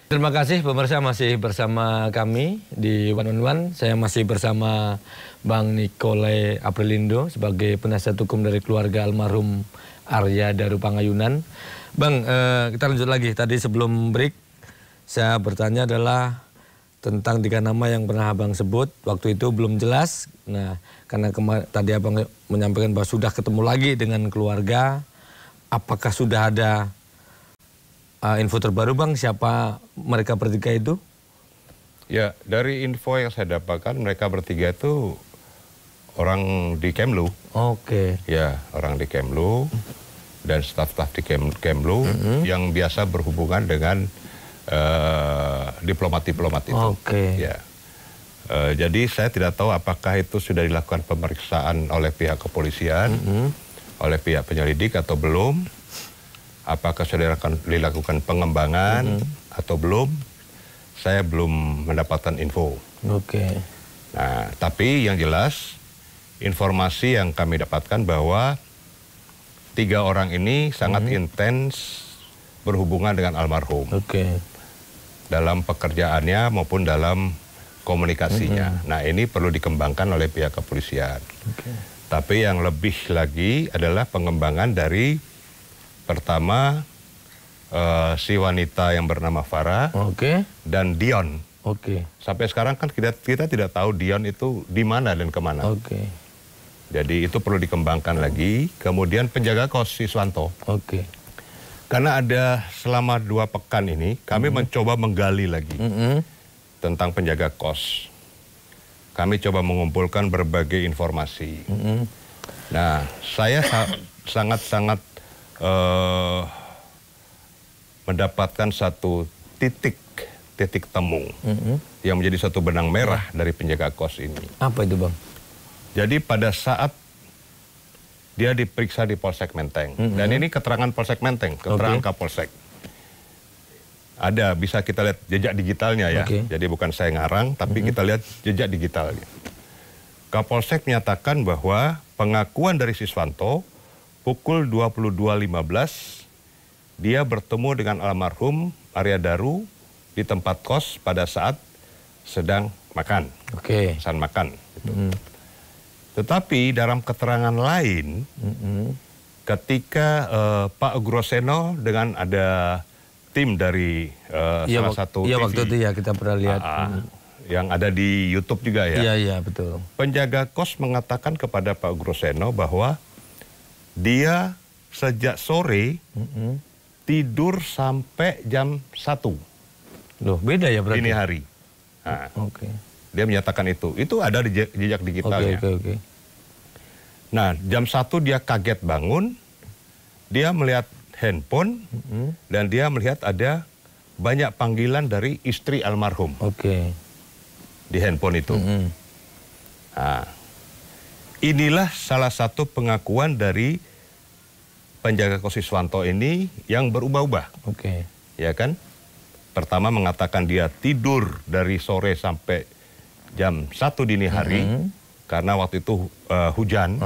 Terima kasih pemirsa, masih bersama kami di One on One. Saya masih bersama Bang Nicole Aprilindo sebagai penasihat hukum dari keluarga almarhum Arya Daru Pangayunan. Bang, kita lanjut lagi. Tadi sebelum break saya bertanya adalah tentang 3 nama yang pernah Abang sebut. Waktu itu belum jelas. Nah, karena tadi Abang menyampaikan bahwa sudah ketemu lagi dengan keluarga. Apakah sudah ada info terbaru Bang, siapa mereka bertiga itu? Ya, dari info yang saya dapatkan mereka bertiga itu orang di Kemlu. Oke. Ya, orang di Kemlu dan staf-staf di Kemlu yang biasa berhubungan dengan diplomat-diplomat itu. Oke. Ya. Jadi saya tidak tahu apakah itu sudah dilakukan pemeriksaan oleh pihak kepolisian, oleh pihak penyelidik atau belum. Apakah sudah dilakukan pengembangan atau belum? Saya belum mendapatkan info. Oke. Nah, tapi yang jelas informasi yang kami dapatkan bahwa 3 orang ini sangat intens berhubungan dengan almarhum. Oke. Dalam pekerjaannya maupun dalam komunikasinya. Nah, ini perlu dikembangkan oleh pihak kepolisian. Tapi yang lebih lagi adalah pengembangan dari pertama, si wanita yang bernama Farah dan Dion. Sampai sekarang kan kita tidak tahu Dion itu di mana dan kemana. Jadi itu perlu dikembangkan lagi. Kemudian penjaga kos Siswanto. Karena ada selama 2 pekan ini kami mencoba menggali lagi tentang penjaga kos. Kami coba mengumpulkan berbagai informasi. Nah, saya sangat-sangat mendapatkan satu titik temu yang menjadi satu benang merah dari penjaga kos ini. Apa itu Bang? Jadi pada saat dia diperiksa di Polsek Menteng, dan ini keterangan Polsek Menteng, keterangan Kapolsek. Ada, bisa kita lihat jejak digitalnya ya. Jadi bukan saya ngarang, tapi kita lihat jejak digitalnya. Kapolsek menyatakan bahwa pengakuan dari Siswanto pukul 22.15 dia bertemu dengan almarhum Arya Daru di tempat kos pada saat sedang makan. Pesan makan. Gitu. Tetapi dalam keterangan lain, ketika Pak Groseno dengan ada tim dari salah satu TV. Iya, waktu itu ya kita pernah lihat. Yang ada di YouTube juga ya. Iya, betul. Penjaga kos mengatakan kepada Pak Groseno bahwa dia sejak sore tidur sampai jam 1. Loh, beda ya berarti? Dini hari. Nah, dia menyatakan itu. Itu ada di jejak digitalnya. Nah, jam 1 dia kaget bangun. Dia melihat handphone. Dan dia melihat ada banyak panggilan dari istri almarhum. Di handphone itu. Nah, inilah salah satu pengakuan dari penjaga kos Siswanto ini yang berubah-ubah. Ya kan? Pertama mengatakan dia tidur dari sore sampai jam 1 dini hari karena waktu itu hujan.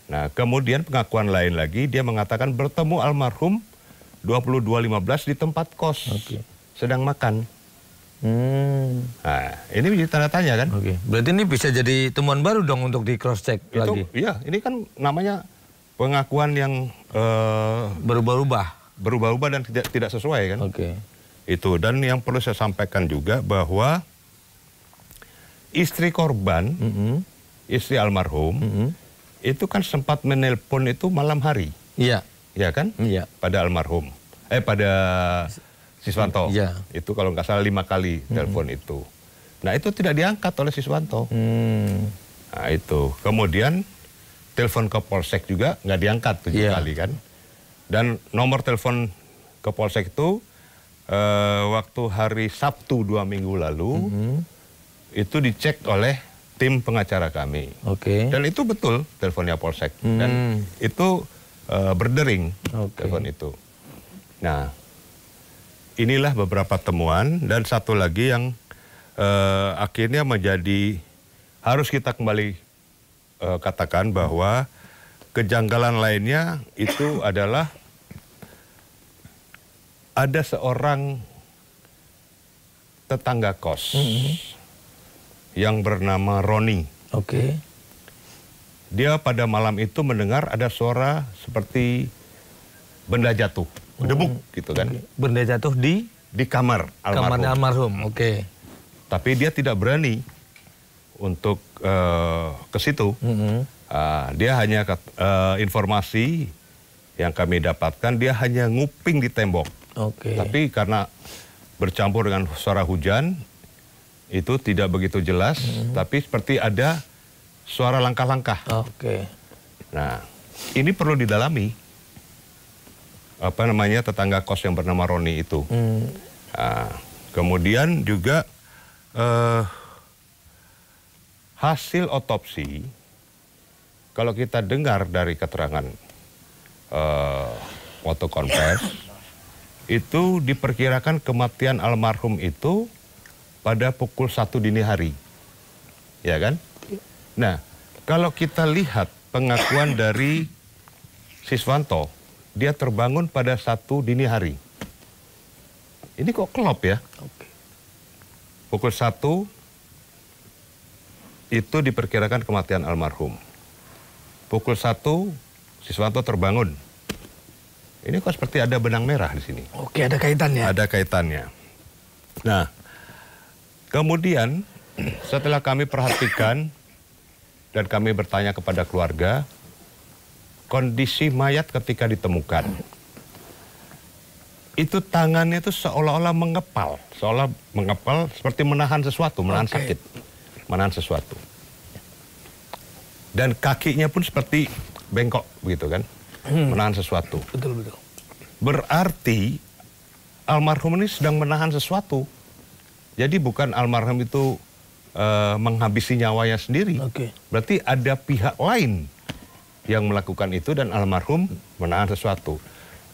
Nah, kemudian pengakuan lain lagi dia mengatakan bertemu almarhum 22.15 di tempat kos sedang makan. Nah, ini menjadi tanda tanya kan? Berarti ini bisa jadi temuan baru dong untuk di cross check lagi. Iya, ini kan namanya pengakuan yang berubah-ubah dan tidak sesuai kan? Itu, dan yang perlu saya sampaikan juga bahwa istri korban, istri almarhum, itu kan sempat menelpon itu malam hari. Iya kan? Pada almarhum, pada Siswanto. Itu kalau nggak salah 5 kali telepon itu. Nah, itu tidak diangkat oleh Siswanto. Nah, itu. Kemudian telepon ke Polsek juga nggak diangkat 7 kali kan. Dan nomor telepon ke Polsek itu waktu hari Sabtu 2 minggu lalu itu dicek oleh tim pengacara kami. Dan itu betul teleponnya Polsek. Dan itu berdering telepon itu. Nah, inilah beberapa temuan dan satu lagi yang akhirnya menjadi harus kita kembali katakan bahwa kejanggalan lainnya itu adalah ada seorang tetangga kos yang bernama Roni. Oke. Dia pada malam itu mendengar ada suara seperti benda jatuh, berdebuk gitu kan. Benda jatuh di kamar almarhum. Kamarnya almarhum, oke. Tapi dia tidak berani untuk ke situ. Dia hanya informasi yang kami dapatkan, dia hanya nguping di tembok. Oke. Tapi karena bercampur dengan suara hujan, itu tidak begitu jelas. Tapi seperti ada suara langkah-langkah. Oke. Nah, ini perlu didalami. Apa namanya, tetangga kos yang bernama Roni itu. Nah, kemudian juga hasil otopsi, kalau kita dengar dari keterangan waktu konvers, itu diperkirakan kematian almarhum itu pada pukul 1 dini hari. Ya kan? Nah, kalau kita lihat pengakuan dari Siswanto, dia terbangun pada 1 dini hari. Ini kok kelop ya? Pukul 1 itu diperkirakan kematian almarhum. Pukul 1 Siswanto terbangun. Ini kok seperti ada benang merah di sini. Oke, ada kaitannya. Ada kaitannya. Nah, kemudian setelah kami perhatikan dan kami bertanya kepada keluarga, kondisi mayat ketika ditemukan, itu tangannya itu seolah-olah mengepal, seperti menahan sesuatu, menahan sakit, menahan sesuatu. Dan kakinya pun seperti bengkok begitu kan, menahan sesuatu. Betul. Berarti almarhum ini sedang menahan sesuatu. Jadi bukan almarhum itu menghabisi nyawanya sendiri. Berarti ada pihak lain yang melakukan itu dan almarhum menahan sesuatu.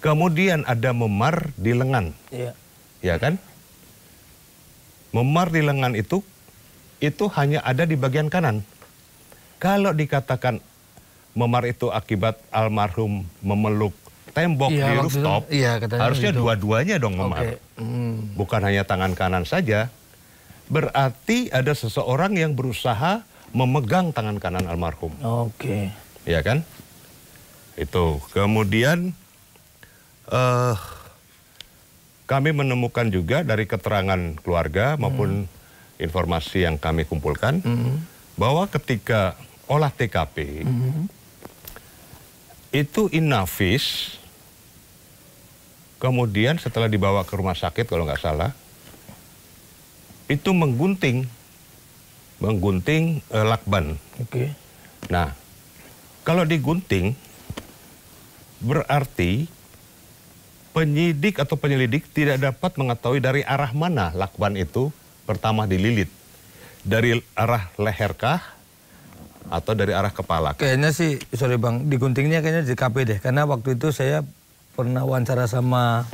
Kemudian ada memar di lengan. Ya kan? Memar di lengan itu hanya ada di bagian kanan. Kalau dikatakan memar itu akibat almarhum memeluk tembok di rooftop, harusnya dua-duanya dong memar. Bukan hanya tangan kanan saja. Berarti ada seseorang yang berusaha memegang tangan kanan almarhum. Ya kan? Itu. Kemudian kami menemukan juga dari keterangan keluarga maupun informasi yang kami kumpulkan bahwa ketika olah TKP itu Innafis kemudian setelah dibawa ke rumah sakit kalau nggak salah itu menggunting lakban. Nah, kalau digunting berarti penyidik atau penyelidik tidak dapat mengetahui dari arah mana lakban itu pertama dililit. Dari arah leherkah atau dari arah kepala? Kayaknya sih, sorry Bang, diguntingnya kayaknya di KP deh. Karena waktu itu saya pernah wawancara sama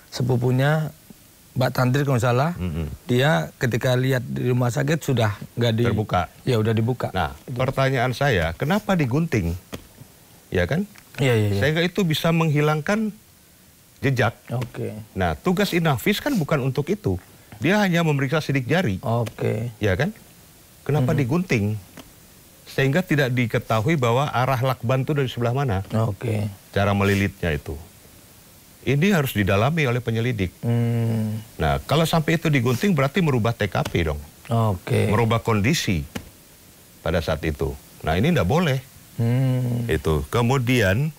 sepupunya Mbak Tantri kalau nggak salah. Dia ketika lihat di rumah sakit sudah nggak terbuka. Ya udah dibuka. Nah, pertanyaan saya, kenapa digunting? Ya kan? Iya. Sehingga itu bisa menghilangkan jejak. Nah, tugas Innafis kan bukan untuk itu. Dia hanya memeriksa sidik jari. Ya kan? Kenapa digunting? Sehingga tidak diketahui bahwa arah lakban itu dari sebelah mana. Cara melilitnya itu. Ini harus didalami oleh penyelidik. Nah, kalau sampai itu digunting berarti merubah TKP dong. Merubah kondisi pada saat itu. Nah, ini tidak boleh. Itu. Kemudian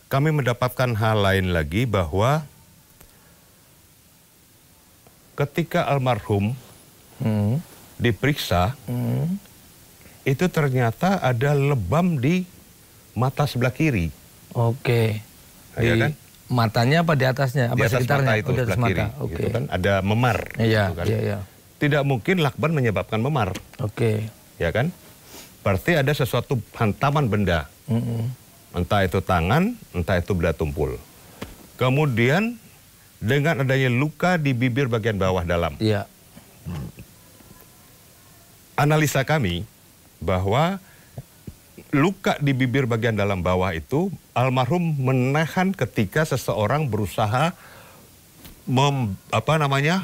kami mendapatkan hal lain lagi bahwa ketika almarhum diperiksa, itu ternyata ada lebam di mata sebelah kiri. Ya kan? Matanya apa di atasnya? Apa di atas sekitarnya? Mata itu sebelah kiri. Gitu kan? Ada memar. Gitu kan? Tidak mungkin lakban menyebabkan memar. Ya kan? Berarti ada sesuatu hantaman benda. Entah itu tangan, entah itu benda tumpul. Kemudian dengan adanya luka di bibir bagian bawah dalam. Analisa kami bahwa luka di bibir bagian dalam bawah itu almarhum menahan ketika seseorang berusaha membekap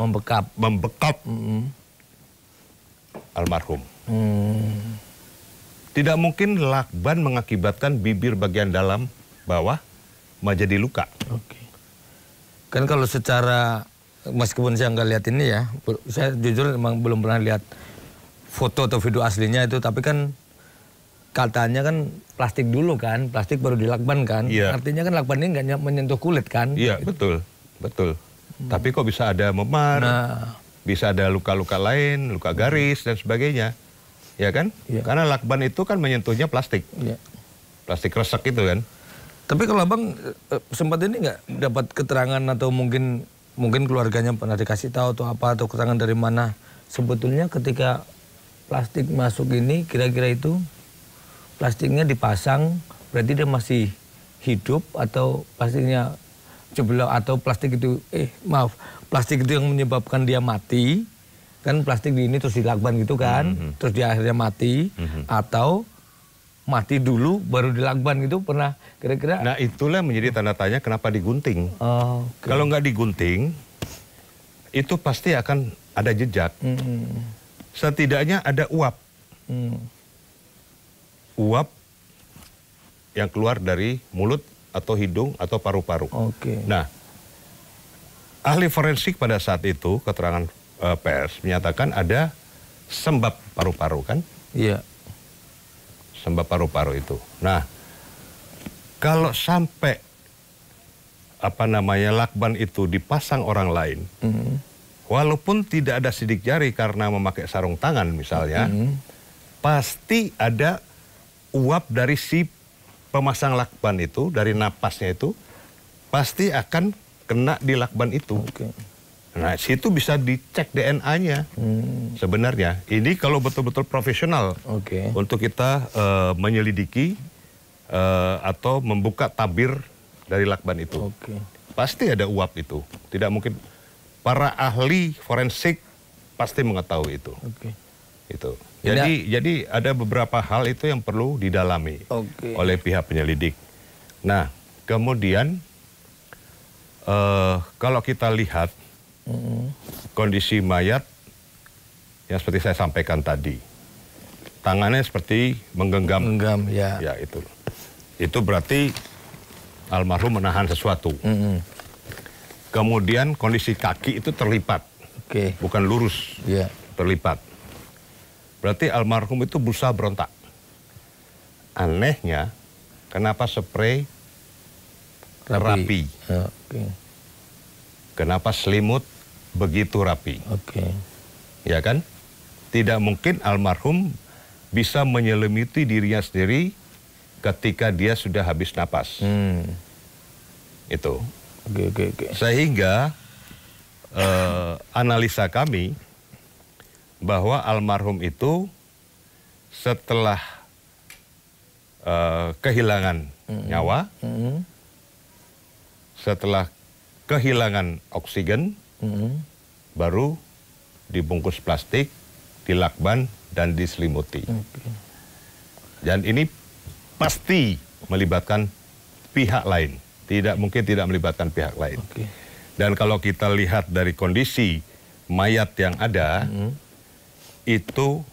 almarhum. Tidak mungkin lakban mengakibatkan bibir bagian dalam bawah menjadi luka. Oke. Kan kalau secara, meskipun saya nggak lihat ini ya, saya jujur memang belum pernah lihat foto atau video aslinya itu, tapi kan katanya kan plastik dulu kan, plastik baru dilakban kan. Iya. Artinya kan lakban ini nggak menyentuh kulit kan. Iya, betul. Tapi kok bisa ada memar, bisa ada luka-luka lain, luka garis dan sebagainya. Ya kan? Iya. Karena lakban itu kan menyentuhnya plastik. Iya. Plastik resek itu kan. Tapi kalau abang sempat ini nggak dapat keterangan atau mungkin keluarganya pernah dikasih tahu atau apa, atau keterangan dari mana sebetulnya ketika plastik masuk ini, kira-kira itu plastiknya dipasang berarti dia masih hidup, atau plastiknya jeblok, atau plastik itu plastik itu yang menyebabkan dia mati kan, plastik di ini terus dilakban gitu kan, terus dia akhirnya mati, atau mati dulu baru dilakban gitu, pernah kira-kira? Nah itulah menjadi tanda tanya kenapa digunting. Kalau nggak digunting itu pasti akan ada jejak. Setidaknya ada uap. Uap yang keluar dari mulut atau hidung atau paru-paru. Nah, ahli forensik pada saat itu, keterangan pers menyatakan ada sembab paru-paru kan? Iya. Sembab paru-paru itu. Nah, kalau sampai lakban itu dipasang orang lain, walaupun tidak ada sidik jari karena memakai sarung tangan misalnya, pasti ada uap dari si pemasang lakban itu, dari napasnya itu, pasti akan kena di lakban itu. Nah, situ bisa dicek DNA-nya sebenarnya. Ini kalau betul-betul profesional untuk kita menyelidiki atau membuka tabir dari lakban itu. Pasti ada uap itu. Tidak mungkin, para ahli forensik pasti mengetahui itu. Itu. Jadi ada beberapa hal itu yang perlu didalami oleh pihak penyelidik. Nah, kemudian kalau kita lihat kondisi mayat yang seperti saya sampaikan tadi, tangannya seperti menggenggam. Ya itu. Itu berarti almarhum menahan sesuatu. Kemudian kondisi kaki itu terlipat, bukan lurus, terlipat. Berarti almarhum itu berusaha berontak. Anehnya, kenapa spray rapi? Kenapa selimut begitu rapi? Ya kan? Tidak mungkin almarhum bisa menyelimuti dirinya sendiri ketika dia sudah habis napas. Itu. Sehingga analisa kami bahwa almarhum itu setelah kehilangan nyawa, setelah kehilangan oksigen, baru dibungkus plastik, dilakban, dan diselimuti. Dan ini pasti melibatkan pihak lain. Tidak mungkin tidak melibatkan pihak lain. Dan kalau kita lihat dari kondisi mayat yang ada, itu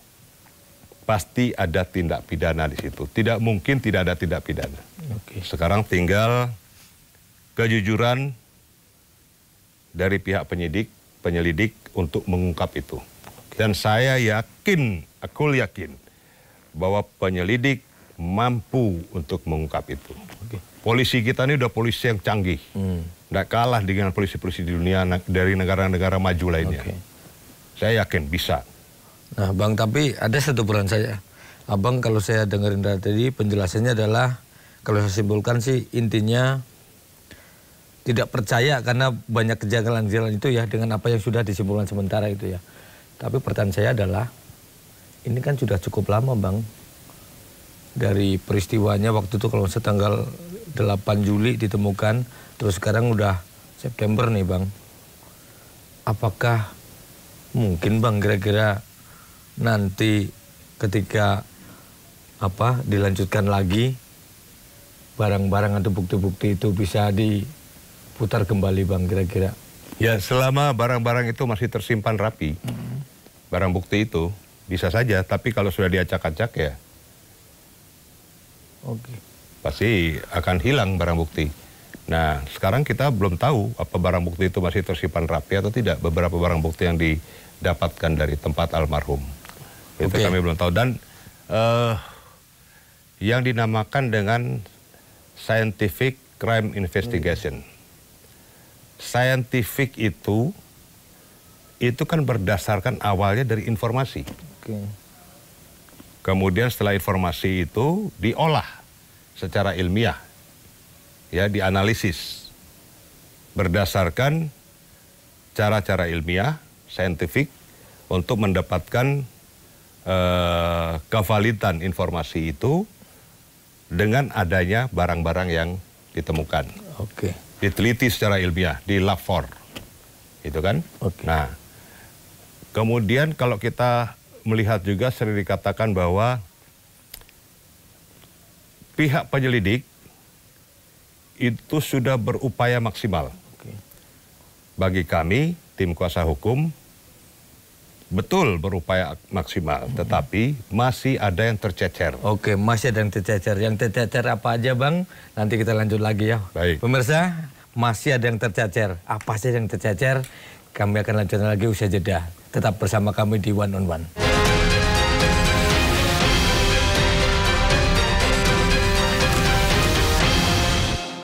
pasti ada tindak pidana di situ. Tidak mungkin tidak ada tindak pidana. Sekarang tinggal kejujuran dari pihak penyelidik untuk mengungkap itu. Dan saya yakin, aku yakin bahwa penyelidik mampu untuk mengungkap itu. Polisi kita ini udah polisi yang canggih. Nggak kalah dengan polisi-polisi di dunia dari negara-negara maju lainnya. Saya yakin bisa. Nah Bang, tapi ada satu peran saya. Abang kalau saya dengerin dari tadi penjelasannya adalah, kalau saya simpulkan sih intinya tidak percaya karena banyak kejanggalan-kejanggalan itu ya dengan apa yang sudah disimpulkan sementara itu ya. Tapi pertanyaan saya adalah, ini kan sudah cukup lama Bang. Dari peristiwanya waktu itu kalau setanggal 8 Juli ditemukan, terus sekarang udah September nih Bang. Apakah mungkin Bang kira-kira nanti ketika dilanjutkan lagi barang-barang atau bukti-bukti itu bisa diputar kembali Bang kira-kira? Ya, selama barang-barang itu masih tersimpan rapi, barang bukti itu bisa saja, tapi kalau sudah diacak-acak ya, pasti akan hilang barang bukti. Nah, sekarang kita belum tahu apa barang bukti itu masih tersimpan rapi atau tidak. Beberapa barang bukti yang didapatkan dari tempat almarhum. Itu kami belum tahu. Dan yang dinamakan dengan Scientific Crime Investigation. Scientific itu kan berdasarkan awalnya dari informasi. Kemudian setelah informasi itu diolah secara ilmiah, ya, dianalisis berdasarkan cara-cara ilmiah, saintifik, untuk mendapatkan kevalidan informasi itu dengan adanya barang-barang yang ditemukan. Diteliti secara ilmiah di lab 4, itu kan? Nah, kemudian kalau kita melihat juga sering dikatakan bahwa pihak penyelidik itu sudah berupaya maksimal. Bagi kami, tim kuasa hukum, betul berupaya maksimal, tetapi masih ada yang tercecer. Masih ada yang tercecer. Yang tercecer apa aja, Bang? Nanti kita lanjut lagi ya. Baik. Pemirsa, masih ada yang tercecer. Apa sih yang tercecer? Kami akan lanjutkan lagi usai jeda. Tetap bersama kami di One on One.